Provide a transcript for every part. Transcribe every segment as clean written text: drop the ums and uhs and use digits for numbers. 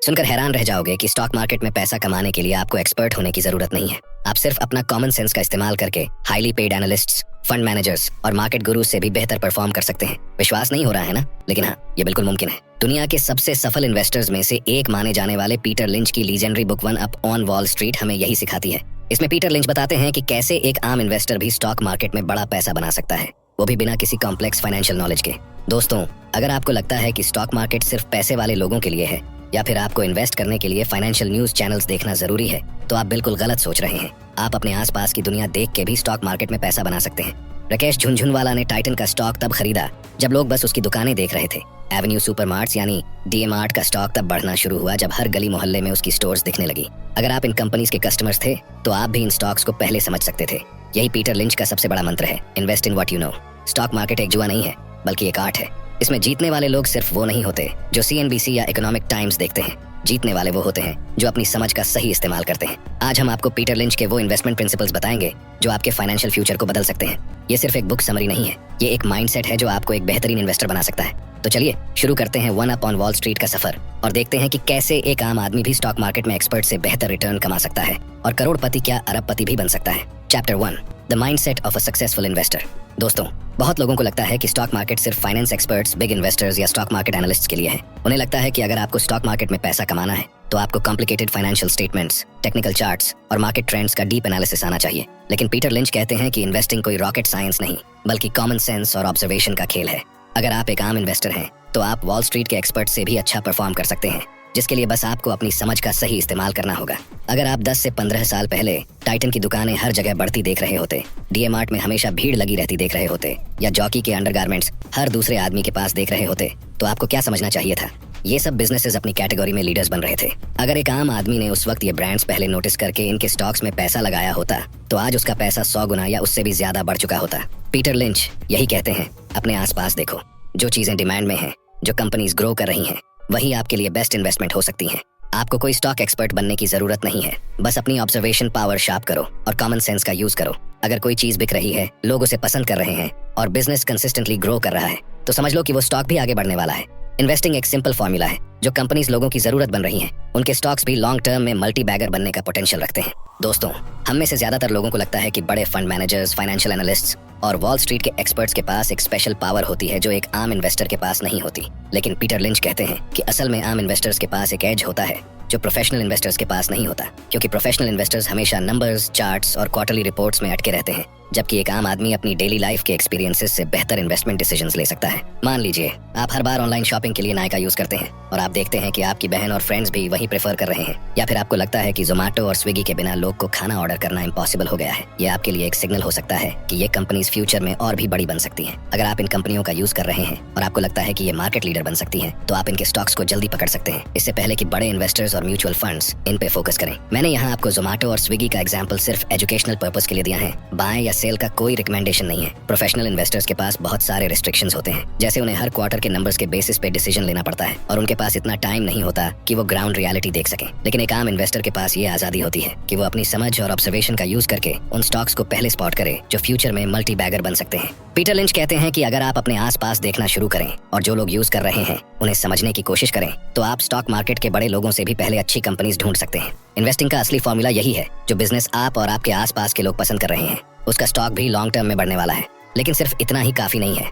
सुनकर हैरान रह जाओगे कि स्टॉक मार्केट में पैसा कमाने के लिए आपको एक्सपर्ट होने की जरूरत नहीं है। आप सिर्फ अपना कॉमन सेंस का इस्तेमाल करके highly paid analysts, fund managers और मार्केट गुरुज से भी बेहतर परफॉर्म कर सकते हैं। विश्वास नहीं हो रहा है ना? लेकिन हाँ, ये बिल्कुल मुमकिन है। दुनिया के सबसे सफल इन्वेस्टर्स में से एक माने जाने वाले पीटर लिंच की legendary book one up on wall street हमें यही सिखाती है। इसमें पीटर लिंच बताते हैं कि कैसे एक आम इन्वेस्टर भी स्टॉक मार्केट में बड़ा पैसा बना सकता है, वो भी बिना किसी कॉम्प्लेक्स फाइनेंशियल नॉलेज के। दोस्तों, अगर आपको लगता है कि स्टॉक मार्केट सिर्फ पैसे वाले लोगों के लिए है या फिर आपको इन्वेस्ट करने के लिए फाइनेंशियल न्यूज चैनल्स देखना जरूरी है, तो आप बिल्कुल गलत सोच रहे हैं। आप अपने आसपास की दुनिया देख के भी स्टॉक मार्केट में पैसा बना सकते हैं। राकेश झुनझुनवाला ने टाइटन का स्टॉक तब खरीदा जब लोग बस उसकी दुकानें देख रहे थे। एवेन्यू सुपरमार्ट्स यानी डीमार्ट का स्टॉक तब बढ़ना शुरू हुआ जब हर गली मोहल्ले में उसकी स्टोर्स दिखने लगी। अगर आप इन कंपनीज के कस्टमर्स थे तो आप भी इन स्टॉक्स को पहले समझ सकते थे। यही पीटर लिंच का सबसे बड़ा मंत्र है, invest in what you know. Stock market एक जुआ नहीं है, बल्कि एक आर्ट है। इसमें जीतने वाले लोग सिर्फ वो नहीं होते जो CNBC या इकोनॉमिक टाइम्स देखते हैं। जीतने वाले वो होते हैं जो अपनी समझ का सही इस्तेमाल करते हैं। आज हम आपको पीटर लिंच के वो इन्वेस्टमेंट प्रिंसिपल्स बताएंगे जो आपके फाइनेंशियल फ्यूचर को बदल सकते हैं। ये सिर्फ एक बुक समरी नहीं है, ये एक माइंडसेट है जो आपको एक बेहतरीन इन्वेस्टर बना सकता है। तो चलिए शुरू करते हैं one up on wall street का सफर और देखते हैं कि कैसे एक आम आदमी भी स्टॉक मार्केट में एक्सपर्ट से बेहतर रिटर्न कमा सकता है और करोड़पति क्या अरबपति भी बन सकता है। Chapter 1, the mindset of a successful investor. दोस्तों, बहुत लोगों को लगता है कि स्टॉक मार्केट सिर्फ फाइनेंस एक्सपर्ट्स, बिग इन्वेस्टर्स या स्टॉक मार्केट एनालिस्ट्स के लिए है। उन्हें लगता है कि अगर आपको स्टॉक मार्केट में पैसा कमाना है तो आपको complicated financial statements, technical charts और मार्केट ट्रेंड्स का डीप एनालिसिस आना चाहिए। लेकिन पीटर लिंच कहते हैं कि इन्वेस्टिंग कोई रॉकेट साइंस नहीं, बल्कि कॉमन सेंस और ऑब्जर्वेशन का खेल है। अगर आप एक आम इन्वेस्टर हैं तो आप वॉल स्ट्रीट के एक्सपर्ट से भी अच्छा परफॉर्म कर सकते हैं, जिसके लिए बस आपको अपनी समझ का सही इस्तेमाल करना होगा। अगर आप 10 से 15 साल पहले टाइटन की दुकानें हर जगह बढ़ती देख रहे होते, डीमार्ट में हमेशा भीड़ लगी रहती देख रहे होते, या जॉकी के अंडरगारमेंट्स हर दूसरे आदमी के पास देख रहे होते, तो आपको क्या समझना चाहिए था? ये सब बिजनेसेस अपनी कैटेगरी में लीडर्स बन रहे थे। अगर एक आम आदमी ने उस वक्त ये ब्रांड्स पहले नोटिस करके इनके स्टॉक्स में पैसा लगाया होता तो आज उसका पैसा 100 गुना या उससे भी ज्यादा बढ़ चुका होता। पीटर लिंच यही कहते हैं, अपने आसपास देखो, जो चीजें डिमांड में हैं, जो कंपनीज ग्रो कर रही हैं, वही आपके लिए बेस्ट इन्वेस्टमेंट हो सकती हैं। आपको कोई स्टॉक एक्सपर्ट बनने की जरूरत नहीं है, बस अपनी ऑब्जर्वेशन पावर शार्प करो और कॉमन सेंस का यूज करो। अगर कोई चीज बिक रही है, लोग उसे पसंद कर रहे हैं और बिजनेस कंसिस्टेंटली ग्रो कर रहा है, तो समझ लो कि वो स्टॉक भी आगे बढ़ने वाला है। इन्वेस्टिंग एक सिंपल फॉर्मूला है, जो कंपनीज लोगों की जरूरत बन रही हैं, उनके स्टॉक्स भी लॉन्ग टर्म में मल्टी बैगर बनने का पोटेंशियल रखते हैं। दोस्तों, हम में से ज्यादातर लोगों को लगता है कि बड़े फंड मैनेजर्स, फाइनेंशियल एनालिस्ट्स और वॉल स्ट्रीट के एक्सपर्ट्स के पास एक स्पेशल पावर होती है जो एक आम इन्वेस्टर के पास नहीं होती। लेकिन पीटर लिंच कहते हैं कि असल में आम इन्वेस्टर्स के पास एक एज होता है जो प्रोफेशनल इन्वेस्टर्स के पास नहीं होता, क्योंकि प्रोफेशनल इन्वेस्टर्स हमेशा नंबर्स, चार्ट्स और क्वार्टरली रिपोर्ट्स में अटके रहते हैं, जबकि एक आम आदमी अपनी डेली लाइफ के एक्सपीरियंसेस से बेहतर इन्वेस्टमेंट डिसीजंस ले सकता है। मान लीजिए आप हर बार ऑनलाइन शॉपिंग के लिए नायका यूज करते हैं और आप देखते हैं कि आपकी बहन और फ्रेंड्स भी वही प्रेफर कर रहे हैं, या फिर आपको लगता है कि जोमैटो और स्विगी के बिना लोग को खाना ऑर्डर करना इम्पॉसिबल हो गया है। ये आपके लिए एक सिग्नल हो सकता है कि ये कंपनीज फ्यूचर में और भी बड़ी बन सकती हैं। अगर आप इन कंपनियों का यूज कर रहे हैं और आपको लगता है कि ये मार्केट लीडर बन सकती हैं, तो आप इनके स्टॉक्स को जल्दी पकड़ सकते हैं, इससे पहले कि बड़े इन्वेस्टर्स और म्यूचुअल फंड्स इन पे फोकस करें। मैंने यहाँ आपको जोमैटो और स्विगी का एग्जाम्पल सिर्फ एजुकेशनल पर्पस के लिए दिया है। बाय या सेल का कोई रिकमेंडेशन नहीं है। प्रोफेशनल इन्वेस्टर्स के पास बहुत सारे रिस्ट्रिक्शंस होते हैं, जैसे उन्हें हर क्वार्टर के नंबर्स के बेसिस पे डिसीजन लेना पड़ता है और उनके पास इतना टाइम नहीं होता कि वो ग्राउंड रियलिटी देख सकें। लेकिन एक आम इन्वेस्टर के पास ये आजादी होती है कि वो अपनी समझ और ऑब्जर्वेशन का यूज करके उन स्टॉक्स को पहले स्पॉट करे जो फ्यूचर में मल्टी बैगर बन सकते हैं। पीटर लिंच कहते हैं कि अगर आप अपने आसपास देखना शुरू करें और जो लोग यूज कर रहे हैं उन्हें समझने की कोशिश करें, तो आप स्टॉक मार्केट के बड़े लोगों से भी पहले अच्छी कंपनीज ढूंढ सकते हैं। इन्वेस्टिंग का असली फॉर्मूला यही है, जो बिजनेस आप और आपके आसपास के लोग पसंद कर रहे हैं, उसका स्टॉक भी लॉन्ग टर्म में बढ़ने वाला है। लेकिन सिर्फ इतना ही काफी नहीं है।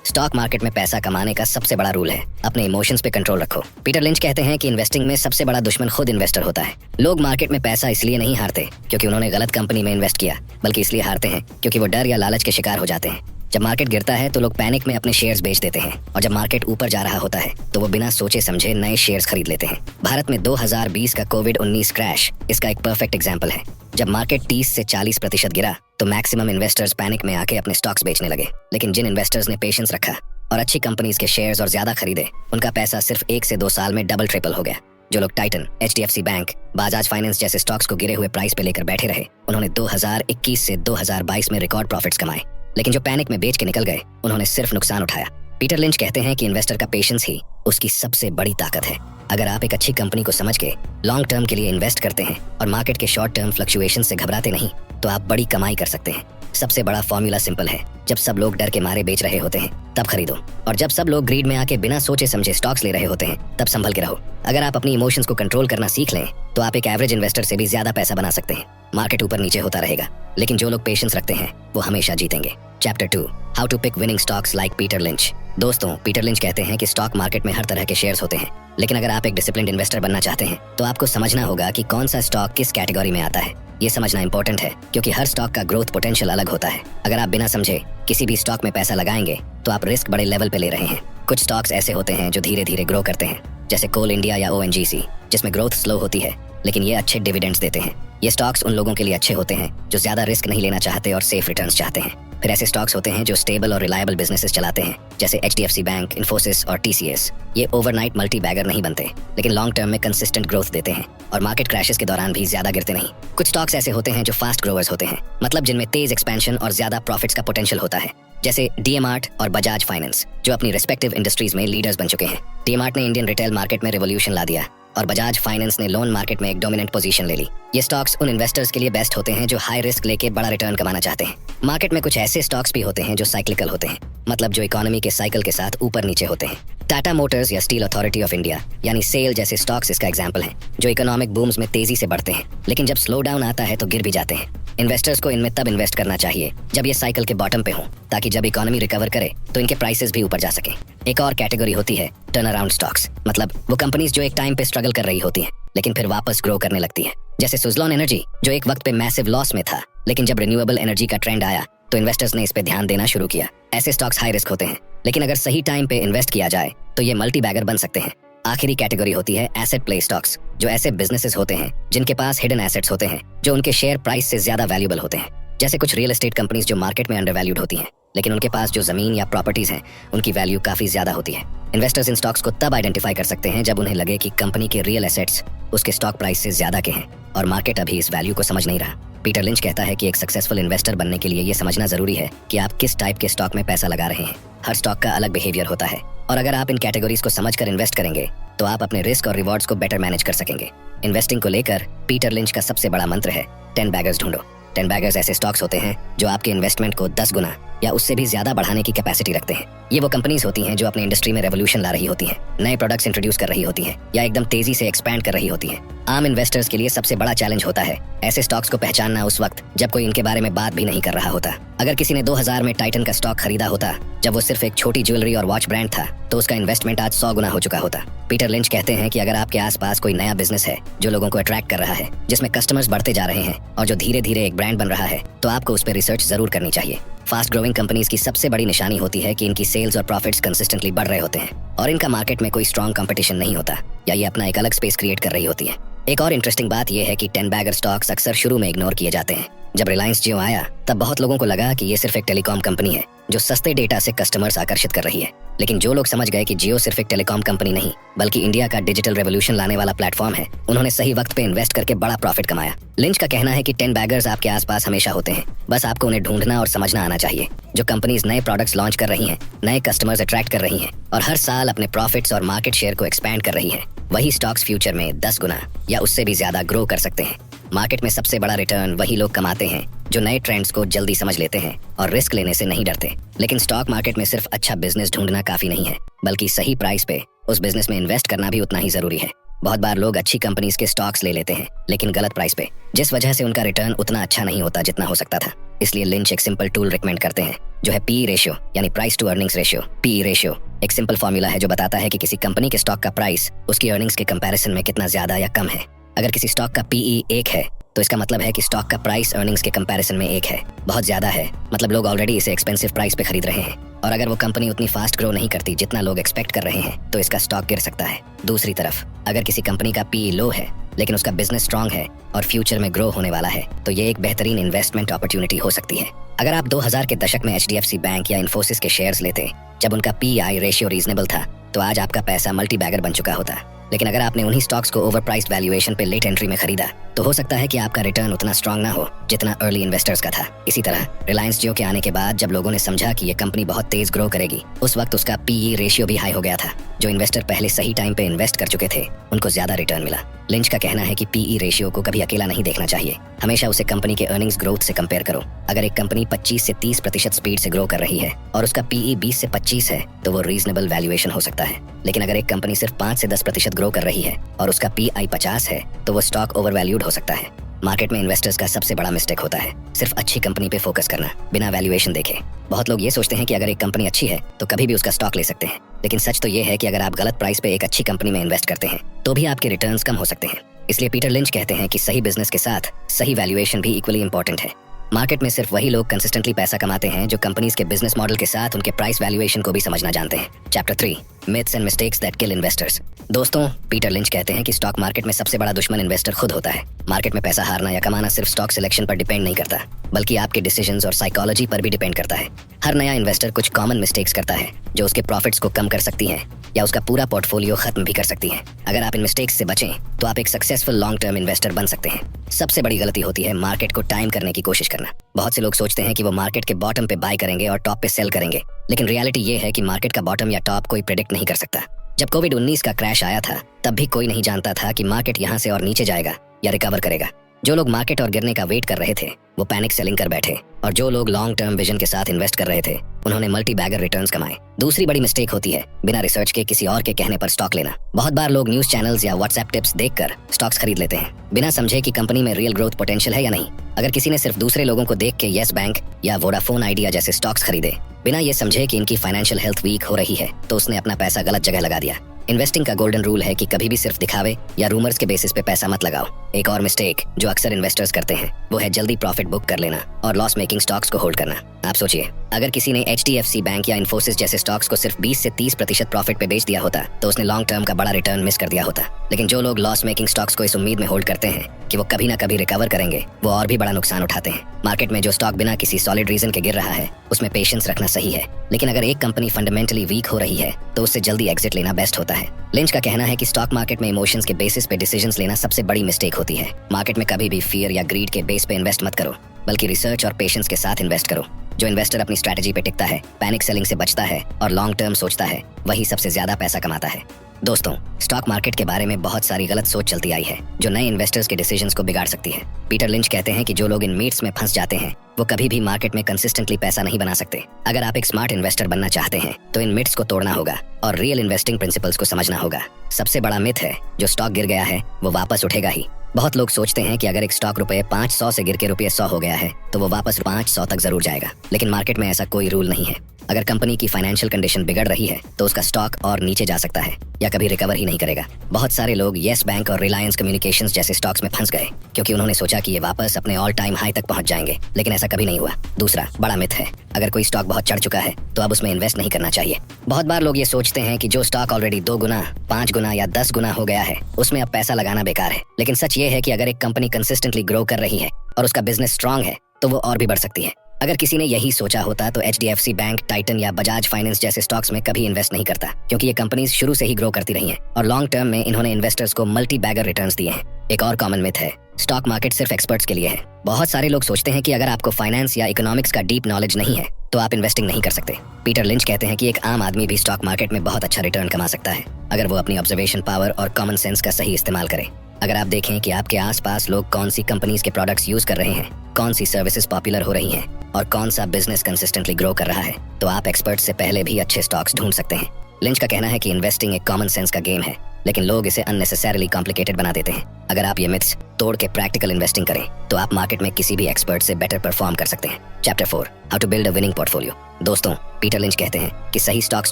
स्टॉक मार्केट में पैसा कमाने का सबसे बड़ा रूल है, अपने इमोशंस पे कंट्रोल रखो। पीटर लिंच कहते हैं कि इन्वेस्टिंग में सबसे बड़ा दुश्मन खुद इन्वेस्टर होता है। लोग मार्केट में पैसा इसलिए नहीं हारते क्योंकि उन्होंने गलत कंपनी में इन्वेस्ट किया, बल्कि इसलिए हारते हैं क्योंकि वो डर या लालच के शिकार हो जाते हैं। जब मार्केट गिरता है तो लोग पैनिक में अपने शेयर्स बेच देते हैं, और जब मार्केट ऊपर जा रहा होता है तो वो बिना सोचे समझे नए शेयर्स खरीद लेते हैं। भारत में 2020 का कोविड-19 क्रैश इसका एक परफेक्ट एग्जाम्पल है। जब मार्केट 30 से 40% गिरा तो मैक्सिमम इन्वेस्टर्स पैनिक में आके अपने स्टॉक्स बेचने लगे। लेकिन जिन इन्वेस्टर्स ने पेशेंस रखा और अच्छी कंपनीज के शेयर्स और ज्यादा खरीदे, उनका पैसा सिर्फ 1 से 2 साल में डबल ट्रिपल हो गया। जो लोग Titan, HDFC bank, Bajaj finance जैसे स्टॉक्स को गिरे हुए प्राइस पे लेकर बैठे रहे, उन्होंने 2021 से 2022 में रिकॉर्ड प्रॉफिट्स कमाए। लेकिन जो पैनिक में बेच के निकल गए, उन्होंने सिर्फ नुकसान उठाया। पीटर लिंच कहते हैं कि इन्वेस्टर का पेशेंस ही उसकी सबसे बड़ी ताकत है। अगर आप एक अच्छी कंपनी को समझ के लॉन्ग टर्म के लिए इन्वेस्ट करते हैं और मार्केट के शॉर्ट टर्म फ्लक्चुएशन से घबराते नहीं, तो आप बड़ी कमाई कर सकते हैं। सबसे बड़ा फॉर्मूला सिंपल है, जब सब लोग डर के मारे बेच रहे होते हैं तब खरीदो, और जब सब लोग ग्रीड में आके बिना सोचे समझे स्टॉक्स ले रहे होते हैं तब संभल के रहो। अगर आप अपनी इमोशंस को कंट्रोल करना सीख लें तो आप एक एवरेज इन्वेस्टर से भी ज्यादा पैसा बना सकते हैं। मार्केट ऊपर नीचे होता रहेगा, लेकिन जो लोग पेशेंस रखते हैं वो हमेशा जीतेंगे। Chapter 2, how to pick winning stocks like Peter Lynch. दोस्तों, पीटर लिंच कहते हैं कि स्टॉक मार्केट में हर तरह के शेयर्स होते हैं, लेकिन अगर आप एक डिसिप्लिन्ड इन्वेस्टर बनना चाहते हैं तो आपको समझना होगा कि कौन सा स्टॉक किस कैटेगरी में आता है। ये समझना इंपॉर्टेंट है क्योंकि हर स्टॉक का ग्रोथ पोटेंशियल अलग होता है। अगर आप बिना समझे किसी भी स्टॉक में पैसा लगाएंगे तो आप रिस्क बड़े लेवल पे ले रहे हैं। कुछ स्टॉक्स ऐसे होते हैं जो धीरे धीरे ग्रो करते हैं, जैसे कोल इंडिया या ONGC, जिसमें ग्रोथ स्लो होती है लेकिन ये अच्छे डिविडेंड्स देते हैं। ये स्टॉक्स उन लोगों के लिए अच्छे होते हैं जो ज्यादा रिस्क नहीं लेना चाहते और सेफ रिटर्न्स चाहते हैं। फिर ऐसे स्टॉक्स होते हैं जो स्टेबल और रिलायबल बिजनेसेस चलाते हैं, जैसे HDFC बैंक, इन्फोसिस और TCS। ये ओवरनाइट मल्टी बैगर नहीं बनते, लेकिन लॉन्ग टर्म में कंसिस्टेंट ग्रोथ देते हैं और मार्केट क्रैशेस के दौरान भी ज्यादा गिरते नहीं। कुछ स्टॉक्स ऐसे होते हैं जो फास्ट ग्रोवर्स होते हैं, मतलब जिनमें तेज एक्सपेंशन और ज्यादा प्रॉफिट्स का पोटेंशियल होता है, जैसे DMart और बजाज फाइनेंस, जो अपनी रिस्पेक्टिव इंडस्ट्रीज में लीडर्स बन चुके हैं। DMart ने इंडियन रिटेल मार्केट में रिवॉल्यूशन ला दिया और बजाज फाइनेंस ने लोन मार्केट में एक डोमिनेंट पोजीशन ले ली। ये स्टॉक्स उन इन्वेस्टर्स के लिए बेस्ट होते हैं जो हाई रिस्क लेके बड़ा रिटर्न कमाना चाहते हैं। मार्केट में कुछ ऐसे स्टॉक्स भी होते हैं जो साइक्लिकल होते हैं, मतलब जो इकोनॉमी के साइकिल के साथ ऊपर नीचे होते हैं। टाटा मोटर्स या स्टील अथॉरिटी ऑफ इंडिया यानी सेल जैसे स्टॉक्स इसका एग्जाम्पल हैं, जो इकोनॉमिक बूम्स में तेजी से बढ़ते हैं, लेकिन जब स्लो डाउन आता है तो गिर भी जाते हैं। इन्वेस्टर्स को इनमें तब इन्वेस्ट करना चाहिए जब ये साइकिल के बॉटम पे हो, ताकि जब इकोनॉमी रिकवर करे तो इनके प्राइसेस भी ऊपर जा सके। एक और कैटेगरी होती है टर्न अराउंड स्टॉक्स, मतलब वो कंपनीज जो एक टाइम पे स्ट्रगल कर रही होती हैं लेकिन फिर वापस ग्रो करने लगती है, जैसे सुजलॉन एनर्जी, जो एक वक्त पे मैसिव लॉस में था, लेकिन जब रिन्यूएबल एनर्जी का ट्रेंड आया तो इन्वेस्टर्स ने इस पे ध्यान देना शुरू किया। ऐसे स्टॉक्स हाई रिस्क होते हैं, लेकिन अगर सही टाइम पे इन्वेस्ट किया जाए तो ये मल्टी बैगर बन सकते हैं। आखिरी कैटेगरी होती है एसेट प्ले स्टॉक्स, जो ऐसे बिजनेसेस होते हैं जिनके पास हिडन एसेट्स होते हैं जो उनके शेयर प्राइस से ज्यादा वैल्यूएबल होते हैं, जैसे कुछ रियल एस्टेट कंपनीज जो मार्केट में अंडरवैल्यूड होती हैं, लेकिन उनके पास जो जमीन या प्रॉपर्टीज हैं उनकी वैल्यू काफी ज्यादा होती है। इन्वेस्टर्स इन स्टॉक्स को तब आइडेंटिफाई कर सकते हैं जब उन्हें लगे कि कंपनी के रियल एसेट्स उसके स्टॉक प्राइस से ज्यादा के हैं और मार्केट अभी इस वैल्यू को समझ नहीं रहा। पीटर लिंच कहता है कि एक सक्सेसफुल इन्वेस्टर बनने के लिए ये समझना जरूरी है कि आप किस टाइप के स्टॉक में पैसा लगा रहे हैं। हर स्टॉक का अलग बिहेवियर होता है और अगर आप इन कैटेगरीज को समझकर इन्वेस्ट करेंगे तो आप अपने रिस्क और रिवॉर्ड्स को बेटर मैनेज कर सकेंगे। इन्वेस्टिंग को लेकर पीटर लिंच का सबसे बड़ा मंत्र है 10 बैगर्स ढूंढो। 10 बैगर्स ऐसे स्टॉक्स होते हैं जो आपके इन्वेस्टमेंट को 10 गुना या उससे भी ज्यादा बढ़ाने की कैपेसिटी रखते हैं। ये वो कंपनीज होती हैं जो अपनी इंडस्ट्री में रेवोल्यूशन ला रही होती हैं, नए प्रोडक्ट्स इंट्रोड्यूस कर रही होती हैं या एकदम तेजी से एक्सपैंड कर रही होती हैं। आम इन्वेस्टर्स के लिए सबसे बड़ा चैलेंज होता है ऐसे स्टॉक्स को पहचानना उस वक्त जब कोई इनके बारे में बात भी नहीं कर रहा होता। अगर किसी ने 2000 में टाइटन का स्टॉक खरीदा होता जब वो सिर्फ एक छोटी ज्वेलरी और वॉच ब्रांड था, तो उसका इन्वेस्टमेंट आज 100 गुना हो चुका होता। पीटर लिंच कहते हैं कि अगर आपके आसपास कोई नया बिजनेस है जो लोगों को अट्रैक्ट कर रहा है, जिसमें कस्टमर्स बढ़ते जा रहे हैं और जो धीरे धीरे एक ब्रांड बन रहा है, तो आपको उस पर रिसर्च जरूर करनी चाहिए। फास्ट ग्रोइंग कंपनीज की सबसे बड़ी निशानी होती है कि इनकी सेल्स और प्रॉफिट्स कंसिस्टेंटली बढ़ रहे होते हैं और इनका मार्केट में कोई स्ट्रॉन्ग कंपटीशन नहीं होता या ये अपना एक अलग स्पेस क्रिएट कर रही होती है। एक और इंटरेस्टिंग बात यह है कि 10 बैगर स्टॉक्स अक्सर शुरू में इग्नोर किए जाते हैं। जब रिलायंस जियो आया तब बहुत लोगों को लगा कि ये सिर्फ एक टेलीकॉम कंपनी है जो सस्ते डेटा से कस्टमर्स आकर्षित कर रही है, लेकिन जो लोग समझ गए कि जियो सिर्फ एक टेलीकॉम कंपनी नहीं बल्कि इंडिया का डिजिटल रेवोल्यूशन लाने वाला प्लेटफॉर्म है, उन्होंने सही वक्त पे इन्वेस्ट करके बड़ा प्रॉफिट कमाया। लिंच का कहना है कि 10 बैगर्स आपके आसपास हमेशा होते हैं, बस आपको उन्हें ढूंढना और समझना आना चाहिए। जो कंपनीज नए प्रोडक्ट्स लॉन्च कर रही हैं, नए कस्टमर्स अट्रैक्ट कर रही हैं और हर साल अपने प्रॉफिट्स और मार्केट शेयर को एक्सपैंड कर रही हैं, वही स्टॉक्स फ्यूचर में 10 गुना या उससे भी ज्यादा ग्रो कर सकते हैं। मार्केट में सबसे बड़ा रिटर्न वही लोग कमाते हैं जो नए ट्रेंड्स को जल्दी समझ लेते हैं और रिस्क लेने से नहीं डरते। लेकिन स्टॉक मार्केट में सिर्फ अच्छा बिजनेस ढूंढना काफी नहीं है, बल्कि सही प्राइस पे उस बिजनेस में इन्वेस्ट करना भी उतना ही जरूरी है। बहुत बार लोग अच्छी कंपनीज के स्टॉक्स ले लेते हैं लेकिन गलत प्राइस पे, जिस वजह से उनका रिटर्न उतना अच्छा नहीं होता जितना हो सकता था। इसलिए लिंच एक सिंपल टूल रिकमेंड करते हैं जो है PE रेशियो, यानी price to earnings ratio. PE ratio एक सिंपल फॉर्मूला है जो बताता है कि किसी कंपनी के स्टॉक का प्राइस उसकी अर्निंग्स के कंपैरिजन में कितना ज्यादा या कम है। अगर किसी स्टॉक का PE 1 है तो इसका मतलब है कि स्टॉक का प्राइस अर्निंग्स के कंपैरिजन में 1 है। बहुत ज्यादा है, मतलब लोग ऑलरेडी इसे एक्सपेंसिव प्राइस पे खरीद रहे हैं और अगर वो कंपनी उतनी फास्ट ग्रो नहीं करती जितना लोग एक्सपेक्ट कर रहे हैं तो इसका स्टॉक गिर सकता है। दूसरी तरफ अगर किसी कंपनी का PE लो है लेकिन उसका बिजनेस स्ट्रांग है और फ्यूचर में ग्रो होने वाला है, तो ये एक बेहतरीन इन्वेस्टमेंट अपॉर्चुनिटी हो सकती है। अगर आप 2000 के दशक में HDFC बैंक या इन्फोसिस के शेयर्स लेते जब उनका PI रेशियो रीजनेबल था, तो आज आपका पैसा मल्टी बैगर बन चुका होता। लेकिन अगर आपने उन्हीं स्टॉक्स को ओवर प्राइस्ड वैल्यूएशन पे लेट एंट्री में खरीदा तो हो सकता है कि आपका रिटर्न उतना स्ट्रांग ना हो जितना अर्ली इन्वेस्टर्स का था। इसी तरह रिलायंस जियो के आने के बाद जब लोगों ने समझा कि ये कंपनी बहुत तेज ग्रो करेगी, उस वक्त उसका पीई रेशियो भी हाई हो गया था। जो इन्वेस्टर पहले सही टाइम पे इन्वेस्ट कर चुके थे उनको ज्यादा रिटर्न मिला। लिंच का कहना है कि पीई रेशियो को कभी अकेला नहीं देखना चाहिए, हमेशा उसे कंपनी के अर्निंग्स ग्रोथ से कंपेयर करो। अगर एक कंपनी 25 से 30% स्पीड से ग्रो कर रही है और उसका पीई 20 से 25 है तो वो रीजनेबल वैल्यूएशन हो सकता है। लेकिन अगर एक कंपनी सिर्फ 5 से 10% ग्रो कर रही है और उसका पीआई 50 है तो वो स्टॉक ओवर वैल्यूड हो सकता है। मार्केट में इन्वेस्टर्स का सबसे बड़ा मिस्टेक होता है सिर्फ अच्छी कंपनी पे फोकस करना बिना वैल्यूएशन देखे। बहुत लोग ये सोचते हैं कि अगर एक कंपनी अच्छी है तो कभी भी उसका स्टॉक ले सकते हैं, लेकिन सच तो ये है कि अगर आप गलत प्राइस पे एक अच्छी कंपनी में इन्वेस्ट करते हैं तो भी आपके रिटर्न्स कम हो सकते हैं। इसलिए पीटर लिंच कहते हैं कि सही बिजनेस के साथ सही वैल्यूएशन भी इक्वली इंपॉर्टेंट है। मार्केट में सिर्फ वही लोग कंसिस्टेंटली पैसा कमाते हैं जो कंपनीज के बिजनेस मॉडल के साथ उनके प्राइस वैल्यूएशन को भी समझना जानते हैं। Chapter 3 myths and mistakes that kill investors. दोस्तों, पीटर लिंच कहते हैं कि स्टॉक मार्केट में सबसे बड़ा दुश्मन इन्वेस्टर खुद होता है। मार्केट में पैसा हारना या कमाना सिर्फ स्टॉक सिलेक्शन पर डिपेंड नहीं करता, बल्कि आपके डिसीजंस और साइकोलॉजी पर भी डिपेंड करता है। हर नया इन्वेस्टर कुछ कॉमन मिस्टेक्स करता है जो उसके प्रॉफिट्स को कम कर सकती हैं या उसका पूरा पोर्टफोलियो खत्म भी कर सकती हैं। अगर आप इन मिस्टेक्स से बचें तो आप एक सक्सेसफुल लॉन्ग टर्म इन्वेस्टर बन सकते हैं। सबसे बड़ी गलती होती है मार्केट को टाइम करने की कोशिश करना। बहुत से लोग सोचते हैं कि वो मार्केट के बॉटम पे बाय करेंगे और टॉप पे सेल करेंगे, लेकिन रियलिटी ये है कि मार्केट का बॉटम या टॉप कोई प्रेडिक्ट नहीं कर सकता। जब कोविड-19 का क्रैश आया था तब भी कोई नहीं जानता था कि मार्केट यहाँ से और नीचे जाएगा या रिकवर करेगा। जो लोग मार्केट और गिरने का वेट कर रहे थे वो पैनिक सेलिंग कर बैठे, और जो लोग लॉन्ग टर्म विजन के साथ इन्वेस्ट कर रहे थे उन्होंने मल्टी बैगर रिटर्न्स कमाए। दूसरी बड़ी मिस्टेक होती है बिना रिसर्च के किसी और के कहने पर स्टॉक लेना। बहुत बार लोग न्यूज चैनल्स या व्हाट्सएप टिप्स देखकर स्टॉक्स खरीद लेते हैं बिना समझे कि कंपनी में रियल ग्रोथ पोटेंशियल है या नहीं। अगर किसी ने सिर्फ दूसरे लोगों को देख के येस बैंक या वोडाफोन आइडिया जैसे स्टॉक्स खरीदे बिना ये समझे कि इनकी फाइनेंशियल हेल्थ वीक हो रही है तो उसने अपना पैसा गलत जगह लगा दिया। इन्वेस्टिंग का गोल्डन रूल है कि कभी भी सिर्फ दिखावे या रूमर्स के बेसिस पे पैसा मत लगाओ। एक और मिस्टेक जो अक्सर इन्वेस्टर्स करते हैं वो है जल्दी प्रॉफिट बुक कर लेना और लॉस मेकिंग स्टॉक्स को होल्ड करना। आप सोचिए, अगर किसी ने HDFC बैंक या इन्फोसिस जैसे स्टॉक्स को सिर्फ 20 से 30% प्रॉफिट पे बेच दिया होता तो उसने लॉन्ग टर्म का बड़ा रिटर्न मिस कर दिया होता। लेकिन जो लोग लॉस मेकिंग स्टॉक्स को इस उम्मीद में होल्ड करते हैं कि वो कभी ना कभी रिकवर करेंगे, वो और भी बड़ा नुकसान उठाते हैं। मार्केट में जो स्टॉक बिना किसी सॉलिड रीजन के गिर रहा है उसमें पेशेंस रखना सही है, लेकिन अगर एक कंपनी फंडामेंटली वीक हो रही है तो उससे जल्दी एग्जिट लेना बेस्ट होता है। लिंच का कहना है कि स्टॉक मार्केट में इमोशंस के बेसिस पे डिसीजंस लेना सबसे बड़ी मिस्टेक होती है। मार्केट में कभी भी फियर या ग्रीड के बेस पे इन्वेस्ट मत करो, बल्कि रिसर्च और पेशेंस के साथ इन्वेस्ट करो। जो इन्वेस्टर अपनी स्ट्रैटेजी पे टिकता है, पैनिक सेलिंग से बचता है और लॉन्ग टर्म सोचता है, वही सबसे ज्यादा पैसा कमाता है। दोस्तों, स्टॉक मार्केट के बारे में बहुत सारी गलत सोच चलती आई है जो नए इन्वेस्टर्स के डिसीजंस को बिगाड़ सकती है। पीटर लिंच कहते हैं कि जो लोग इन मीट्स में फंस जाते हैं वो कभी भी मार्केट में कंसिस्टेंटली पैसा नहीं बना सकते। अगर आप एक स्मार्ट इन्वेस्टर बनना चाहते हैं तो इन मिथ्स को तोड़ना होगा और रियल इन्वेस्टिंग प्रिंसिपल्स को समझना होगा। सबसे बड़ा मिथ है जो स्टॉक गिर गया है वो वापस उठेगा ही। बहुत लोग सोचते हैं कि अगर एक स्टॉक रुपए 500 से गिर के रुपए 100 हो गया है तो वो वापस 500 तक जरूर जाएगा, लेकिन मार्केट में ऐसा कोई रूल नहीं है। अगर कंपनी की फाइनेंशियल कंडीशन बिगड़ रही है तो उसका स्टॉक और नीचे जा सकता है या कभी रिकवर ही नहीं करेगा। बहुत सारे लोग येस बैंक और रिलायंस कम्युनिकेशंस जैसे स्टॉक्स में फंस गए क्योंकि उन्होंने सोचा कि ये वापस अपने ऑल टाइम हाई तक पहुंच जाएंगे, लेकिन ऐसा कभी नहीं हुआ। दूसरा बड़ा मिथ है, अगर कोई स्टॉक बहुत चढ़ चुका है तो अब उसमें इन्वेस्ट नहीं करना चाहिए। बहुत बार लोग ये सोचते हैं कि जो स्टॉक ऑलरेडी 2 गुना, 5 गुना या 10 गुना हो गया है उसमें अब पैसा लगाना बेकार है, लेकिन सच ये है कि अगर एक कंपनी कंसिस्टेंटली ग्रो कर रही है और उसका बिजनेस स्ट्रांग है तो वो और भी बढ़ सकती है। अगर किसी ने यही सोचा होता तो HDFC बैंक, टाइटन या बजाज फाइनेंस जैसे स्टॉक्स में कभी इन्वेस्ट नहीं करता, क्योंकि ये कंपनीज शुरू से ही ग्रो करती रही हैं और लॉन्ग टर्म में इन्होंने इन्वेस्टर्स को मल्टी बैगर रिटर्न्स दिए हैं। एक और कॉमन मिथ है, स्टॉक मार्केट सिर्फ एक्सपर्ट्स के लिए है। बहुत सारे लोग सोचते हैं कि अगर आपको फाइनेंस या इकोनॉमिक्स का डीप नॉलेज नहीं है तो आप इन्वेस्टिंग नहीं कर सकते। पीटर लिंच कहते हैं कि एक आम आदमी भी स्टॉक मार्केट में बहुत अच्छा रिटर्न कमा सकता है अगर वो अपनी ऑब्जर्वेशन पावर और कॉमन सेंस का सही इस्तेमाल करे। अगर आप देखें कि आपके आसपास लोग कौन सी कंपनीज के प्रोडक्ट्स यूज कर रहे हैं, कौन सी सर्विसेज पॉपुलर हो रही हैं और कौन सा बिजनेस कंसिस्टेंटली ग्रो कर रहा है, तो आप एक्सपर्ट्स से पहले भी अच्छे स्टॉक्स ढूंढ सकते हैं। लिंच का कहना है कि इन्वेस्टिंग एक कॉमन सेंस का गेम है, लेकिन लोग इसे अननेसेसरीली कॉम्प्लिकेटेड बना देते हैं। अगर आप ये मिथ्स तोड़ के प्रैक्टिकल इन्वेस्टिंग करें तो आप मार्केट में किसी भी एक्सपर्ट से बेटर परफॉर्म कर सकते हैं। Chapter 4 how to build a winning portfolio. दोस्तों, पीटर लिंच कहते हैं कि सही स्टॉक्स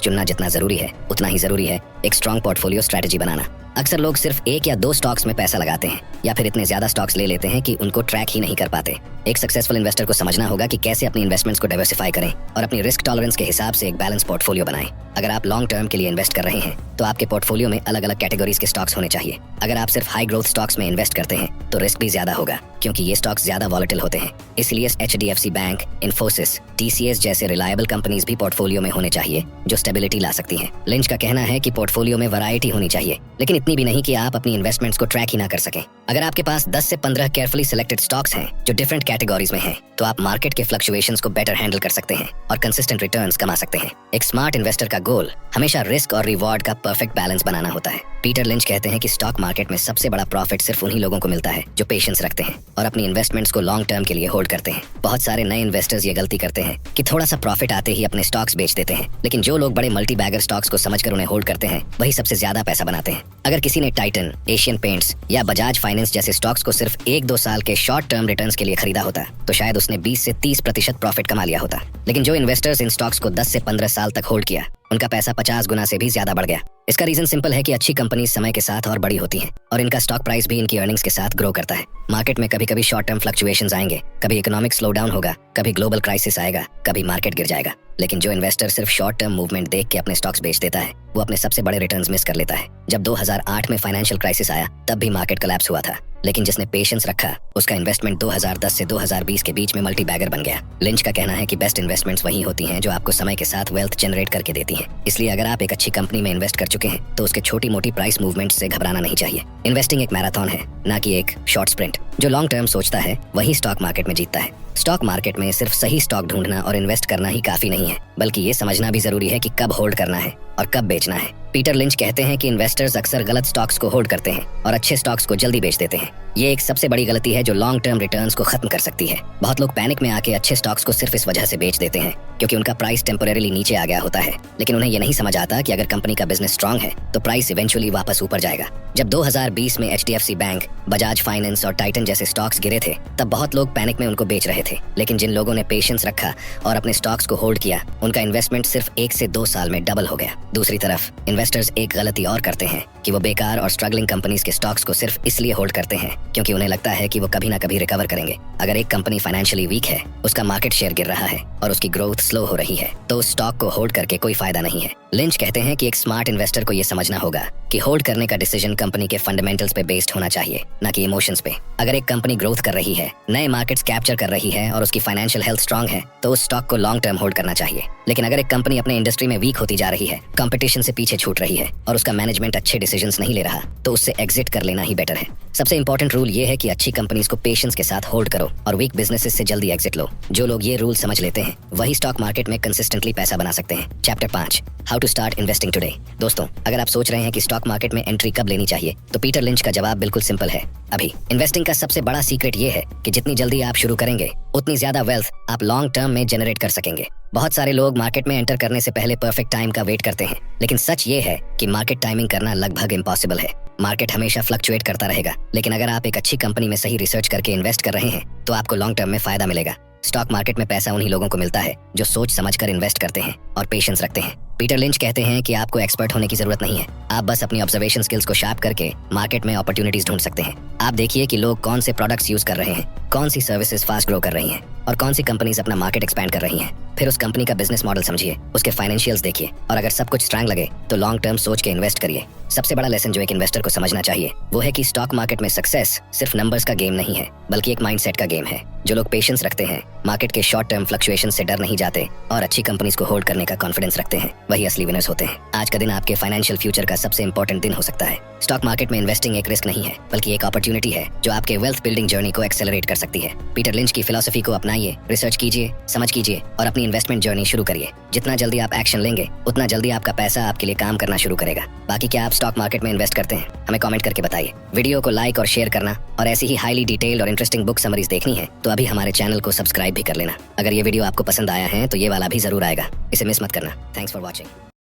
चुनना जितना जरूरी है उतना ही जरूरी है एक स्ट्रॉन्ग पोर्टफोलियो स्ट्रेटेजी बनाना। अक्सर लोग सिर्फ 1 या 2 स्टॉक्स में पैसा लगाते हैं या फिर इतने ज्यादा स्टॉक्स ले लेते हैं कि उनको ट्रैक ही नहीं कर पाते। एक सक्सेसफुल इन्वेस्टर को समझना होगा कि कैसे अपनी इन्वेस्टमेंट्स को डाइवर्सिफाई करें और अपनी रिस्क टॉलरेंस के हिसाब से एक बैलेंस पोर्टफोलियो बनाएं। अगर आप लॉन्ग टर्म के लिए इन्वेस्ट कर रहे हैं तो आपके पोर्टफोलियो में अलग अलग कैटेगरीज के स्टॉक्स होने चाहिए। अगर आप सिर्फ हाई ग्रोथ स्टॉक्स में इन्वेस्ट करते हैं तो रिस्क भी ज्यादा होगा क्योंकि ये स्टॉक्स ज्यादा वॉलेटिल होते हैं। इसलिए HDFC बैंक, इन्फोसिस, TCS जैसे रिलायबल कंपनीज भी पोर्टफोलियो में होने चाहिए जो स्टेबिलिटी ला सकती हैं। लिंच का कहना है कि पोर्टफोलियो में वैरायटी होनी चाहिए, लेकिन इतनी भी नहीं कि आप अपनी इन्वेस्टमेंट्स को ट्रैक ही ना कर सकें। अगर आपके पास 10 से 15 केयरफुली सिलेक्टेड स्टॉक्स हैं जो डिफरेंट कैटेगरीज में हैं, तो आप मार्केट के फ्लक्चुएशंस को बेटर हैंडल कर सकते हैं और कंसिस्टेंट रिटर्न्स कमा सकते हैं। एक स्मार्ट इन्वेस्टर का गोल हमेशा रिस्क और रिवॉर्ड का परफेक्ट बैलेंस बनाना होता है। पीटर लिंच कहते हैं कि स्टॉक मार्केट में सबसे बड़ा प्रॉफिट सिर्फ उन्हीं लोगों को मिलता है जो पेशेंस रखते हैं और अपनी इन्वेस्टमेंट्स को लॉन्ग टर्म के लिए होल्ड करते हैं। बहुत सारे नए इन्वेस्टर्स ये गलती करते हैं कि थोड़ा सा प्रॉफिट आते ही अपने स्टॉक्स बेच देते हैं, लेकिन जो लोग बड़े मल्टी बैगर स्टॉक्स को समझकर उन्हें होल्ड करते हैं वही सबसे ज्यादा पैसा बनाते हैं। अगर किसी ने टाइटन, एशियन पेंट्स या बजाज फाइनेंस जैसे स्टॉक्स को सिर्फ 1-2 साल के शॉर्ट टर्म रिटर्न्स के लिए खरीदा होता तो शायद उसने 20 से 30% प्रॉफिट कमा लिया होता, लेकिन जो इन्वेस्टर्स इन स्टॉक्स को 10 से 15 साल तक होल्ड किया उनका पैसा 50 गुना से भी ज्यादा बढ़ गया। इसका रीजन सिंपल है कि अच्छी कंपनी समय के साथ और बड़ी होती हैं और इनका स्टॉक प्राइस भी इनकी अर्निंग्स के साथ ग्रो करता है। मार्केट में कभी कभी शॉर्ट टर्म फ्लक्चुएशंस आएंगे, कभी इकोनॉमिक स्लो डाउन होगा, कभी ग्लोबल क्राइसिस आएगा, कभी मार्केट गिर जाएगा, लेकिन जो इन्वेस्टर सिर्फ शॉर्ट टर्म मूवमेंट देख के अपने स्टॉक्स बेच देता है वो अपने सबसे बड़े रिटर्न्स मिस कर लेता है। जब 2008 में फाइनेंशियल क्राइसिस आया तब भी मार्केट कोलैप्स हुआ था, लेकिन जिसने पेशेंस रखा उसका इन्वेस्टमेंट 2010 से 2020 के बीच में मल्टी बैगर बन गया। लिंच का कहना है कि बेस्ट इन्वेस्टमेंट्स वही होती हैं जो आपको समय के साथ वेल्थ जनरेट करके देती हैं। इसलिए अगर आप एक अच्छी कंपनी में इन्वेस्ट कर चुके हैं तो उसके छोटी मोटी प्राइस मूवमेंट से घबराना नहीं चाहिए। इन्वेस्टिंग एक मैराथन है, ना कि एक शॉर्ट स्प्रिंट। जो लॉन्ग टर्म सोचता है वही स्टॉक मार्केट में जीतता है। स्टॉक मार्केट में सिर्फ सही स्टॉक ढूंढना और इन्वेस्ट करना ही काफी नहीं है, बल्कि ये समझना भी जरूरी है कि कब होल्ड करना है और कब बेचना है। पीटर लिंच कहते हैं कि इन्वेस्टर्स अक्सर गलत स्टॉक्स को होल्ड करते हैं और अच्छे स्टॉक्स को जल्दी बेच देते हैं। ये एक सबसे बड़ी गलती है जो लॉन्ग टर्म रिटर्न्स को खत्म कर सकती है। बहुत लोग पैनिक में आके अच्छे स्टॉक्स को सिर्फ इस वजह से बेच देते हैं क्योंकि उनका प्राइस टेम्पोरेरीली नीचे आ गया होता है, लेकिन उन्हें ये नहीं समझ आता कि अगर कंपनी का बिजनेस स्ट्रांग है तो प्राइस इवेंचुअली वापस ऊपर जाएगा। जब 2020 में HDFC बैंक, बजाज फाइनेंस और टाइटन जैसे स्टॉक्स गिरे थे तब बहुत लोग पैनिक में उनको बेच रहे थे, लेकिन जिन लोगों ने पेशेंस रखा और अपने स्टॉक्स को होल्ड किया उनका इन्वेस्टमेंट सिर्फ 1 से 2 साल में डबल हो गया। दूसरी तरफ इन्वेस्टर्स एक गलती और करते हैं कि वो बेकार और स्ट्रगलिंग कंपनीज के स्टॉक्स को सिर्फ इसलिए होल्ड करते हैं क्योंकि उन्हें लगता है कि वो कभी ना कभी रिकवर करेंगे। अगर एक कंपनी फाइनेंशियली वीक है, उसका मार्केट शेयर गिर रहा है और उसकी ग्रोथ स्लो हो रही है तो उस स्टॉक को होल्ड करके कोई फायदा नहीं है। लिंच कहते हैं कि एक स्मार्ट इन्वेस्टर को ये समझना होगा कि होल्ड करने का डिसीजन कंपनी के फंडामेंटल्स पे बेस्ड होना चाहिए, ना कि इमोशंस पे। अगर एक कंपनी ग्रोथ कर रही है, नए मार्केट्स कैप्चर कर रही है और उसकी फाइनेंशियल हेल्थ स्ट्रांग है तो उस स्टॉक को लॉन्ग टर्म होल्ड करना चाहिए। लेकिन अगर एक कंपनी अपने इंडस्ट्री में वीक होती जा रही है, कंपटीशन से पीछे छूट रही है और उसका मैनेजमेंट अच्छे डिसीजंस नहीं ले रहा तो उससे एग्जिट कर लेना ही बेटर है। सबसे इंपॉर्टेंट रूल ये है कि अच्छी कंपनीज को पेशेंस के साथ होल्ड करो और वीक बिजनेसेस से जल्दी एग्जिट लो। जो लोग ये रूल समझ लेते हैं वही स्टॉक मार्केट में कंसिस्टेंटली पैसा बना सकते हैं। Chapter 5, how to start investing today. दोस्तों, अगर आप सोच रहे हैं कि स्टॉक मार्केट में एंट्री कब लेनी चाहिए तो पीटर लिंच का जवाब बिल्कुल सिंपल है, अभी। इन्वेस्टिंग का सबसे बड़ा सीक्रेट ये है कि जितनी जल्दी आप शुरू करेंगे उतनी ज्यादा वेल्थ आप लॉन्ग टर्म में जनरेट कर सकेंगे। बहुत सारे लोग मार्केट में एंटर करने से पहले परफेक्ट टाइम का वेट करते हैं, लेकिन सच ये है कि मार्केट टाइमिंग करना लगभग इम्पॉसिबल है। मार्केट हमेशा फ्लक्चुएट करता रहेगा, लेकिन अगर आप एक अच्छी कंपनी में सही रिसर्च करके इन्वेस्ट कर रहे हैं तो आपको लॉन्ग टर्म में फायदा मिलेगा। स्टॉक मार्केट में पैसा उन्हीं लोगों को मिलता है जो सोच समझकर इन्वेस्ट करते हैं और पेशेंस रखते हैं। पीटर लिंच कहते हैं कि आपको एक्सपर्ट होने की जरूरत नहीं है, आप बस अपनी ऑब्जर्वेशन स्किल्स को शार्प करके मार्केट में अपॉर्चुनिटीज ढूंढ सकते हैं। आप देखिए कि लोग कौन से प्रोडक्ट्स यूज कर रहे हैं, कौन सी सर्विसेज फास्ट ग्रो कर रही हैं और कौन सी कंपनीज अपना मार्केट एक्सपैंड कर रही हैं। फिर उस कंपनी का बिजनेस मॉडल समझिए, उसके फाइनेंशियल्स देखिए और अगर सब कुछ स्ट्रांग लगे तो लॉन्ग टर्म सोच के इन्वेस्ट करिए। सबसे बड़ा लेसन जो एक इन्वेस्टर को समझना चाहिए वो है कि स्टॉक मार्केट में सक्सेस सिर्फ नंबर्स का गेम नहीं है बल्कि एक माइंडसेट का गेम है। जो लोग पेशेंस रखते हैं, मार्केट के शॉर्ट टर्म फ्लक्चुएशन से डर नहीं जाते और अच्छी कंपनीज को होल्ड करने का कॉन्फिडेंस रखते हैं, वही असली विनर्स होते हैं। आज का दिन आपके फाइनेंशियल फ्यूचर का सबसे इंपॉर्टेंट दिन हो सकता है। स्टॉक मार्केट में इन्वेस्टिंग एक रिस्क नहीं है बल्कि एक अपॉर्चुनिटी है जो आपके वेल्थ बिल्डिंग जर्नी को एक्सेलरेट कर सकती है। पीटर लिंच की फिलॉसफी को अपनाइए, रिसर्च कीजिए, समझ कीजिए और अपनी इन्वेस्टमेंट जर्नी शुरू करिए। जितना जल्दी आप एक्शन लेंगे उतना जल्दी आपका पैसा आपके लिए काम करना शुरू करेगा। बाकी क्या आप स्टॉक मार्केट में इन्वेस्ट करते हैं? हमें कमेंट करके बताइए। वीडियो को लाइक और शेयर करना और ऐसी ही हाईली डिटेल्ड और इंटरेस्टिंग बुक समरीज देखनी है तो अभी हमारे चैनल को सब्सक्राइब भी कर लेना। अगर ये वीडियो आपको पसंद आया है तो ये वाला भी जरूर आएगा, इसे मिस मत करना। Thanks for watching.